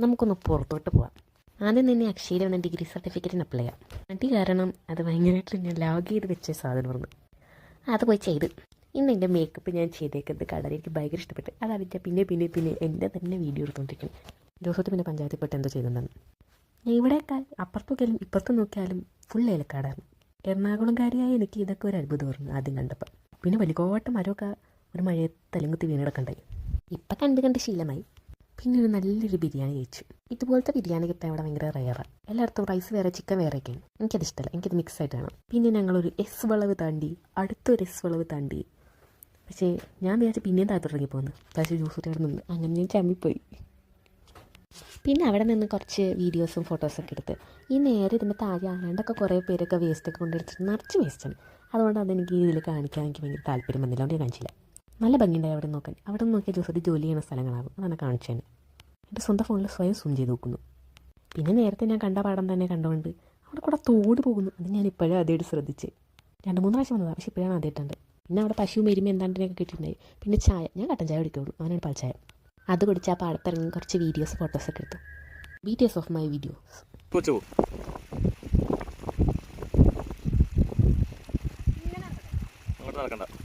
നമുക്കൊന്ന് പുറത്തോട്ട് പോവാം. ആദ്യം തന്നെ അക്ഷയയിൽ വന്ന ഡിഗ്രി സർട്ടിഫിക്കറ്റിന് അപ്ലൈ ചെയ്യാം. മടി കാരണം അത് ഭയങ്കരമായിട്ട് ഞാൻ ലാഗ് ചെയ്ത് വെച്ച സാധനമായിരുന്നു. അത് പോയി ചെയ്ത് ഇന്ന് എൻ്റെ മേക്കപ്പ് ഞാൻ ചെയ്തേക്കുന്നത് കളർ എനിക്ക് ഭയങ്കര ഇഷ്ടപ്പെട്ടു. അതറിയിച്ച പിന്നെ എൻ്റെ തന്നെ വീഡിയോ എടുത്തുകൊണ്ടിരിക്കണം. ദിവസത്തിൽ പിന്നെ പഞ്ചായത്തിൽ പോയിട്ട് എന്തോ ചെയ്തിട്ടുണ്ടെന്ന്. ഞാൻ ഇവിടെയൊക്കെ അപ്പുറത്ത് നോക്കിയാലും ഇപ്പുറത്ത് നോക്കിയാലും ഫുൾ ഏലക്കാടായിരുന്നു. എറണാകുളംകാരിയായ എനിക്ക് ഇതൊക്കെ ഒരു അത്ഭുതമായിരുന്നു ആദ്യം കണ്ടപ്പോൾ. പിന്നെ വലിക്കോട്ട മരമൊക്കെ ഒരു മഴയത്ത് അലങ്കുത്തി വീണെടുക്കണ്ടായി. ഇപ്പം കണ്ട് ശീലമായി. പിന്നെ ഒരു നല്ലൊരു ബിരിയാണി കഴിച്ചു. ഇതുപോലത്തെ ബിരിയാണി കിട്ടാൻ ഇവിടെ ഭയങ്കര റയറാണ്. എല്ലായിടത്തും റൈസ് വേറെ ചിക്കൻ വേറെയൊക്കെയാണ്. എനിക്കത് ഇഷ്ടമല്ല, എനിക്കത് മിക്സ് ആയിട്ട് വേണം. പിന്നെ ഞങ്ങളൊരു എസ് വളവ് താണ്ടി അടുത്തൊരു എസ് വളവ് താണ്ടി. പക്ഷേ ഞാൻ വിചാരിച്ച് പിന്നെയും താഴത്തോട്ടിറങ്ങി പോകുന്നു. പക്ഷേ ജ്യൂസ് കുട്ടിയോടെ നിന്ന് അങ്ങനെ ഞാൻ ചമ്മിപ്പോയി. പിന്നെ അവിടെ നിന്ന് കുറച്ച് വീഡിയോസും ഫോട്ടോസൊക്കെ എടുത്ത് ഈ നേരെ ഇതിൻ്റെ താഴെ ആരാണ്ടൊക്കെ കുറേ പേരൊക്കെ വേസ്റ്റൊക്കെ കൊണ്ടെടുത്തിട്ട് നിറച്ച് വേസ്റ്റാണ്. അതുകൊണ്ട് അതെനിക്ക് ഇതിൽ കാണിക്കാൻ എനിക്ക് ഭയങ്കര താല്പര്യം വന്നില്ല. അതുകൊണ്ട് ഞാൻ കാണിച്ചില്ല. നല്ല ഭംഗിയുണ്ടായി അവിടെ നോക്കാൻ. അവിടെ നോക്കിയാൽ ജ്യൂസ് ജോലി ചെയ്യുന്ന സ്ഥലങ്ങളാകും. അതാണ് കാണിച്ചത്. എൻ്റെ സ്വന്തം ഫോണിൽ സ്വയം സൂം ചെയ്ത് നോക്കുന്നു. പിന്നെ നേരത്തെ ഞാൻ കണ്ട പാടം തന്നെ കണ്ടുകൊണ്ട് അവിടെ കൂടെ തോട് പോകുന്നു. അത് ഞാൻ ഇപ്പോഴും ആദ്യമായിട്ട് ശ്രദ്ധിച്ച് 2-3 പ്രാവശ്യം വന്നതാണ്. പക്ഷേ ഇപ്പോഴാണ് ആദ്യമായിട്ടുണ്ട്. പിന്നെ അവിടെ പശുവും എരുമ എന്താണ്ടിനൊക്കെ കിട്ടിയിട്ടുണ്ടായി. പിന്നെ ചായ, ഞാൻ കട്ടൻ ചായ കുടിക്കുള്ളൂ. അവനാണ് പാൽച്ചായ. അത് കുടിച്ച് ആ പാടത്തിറങ്ങി കുറച്ച് വീഡിയോസ് ഫോട്ടോസൊക്കെ എടുത്തു. Details of my videos. നടക്കണ്ട.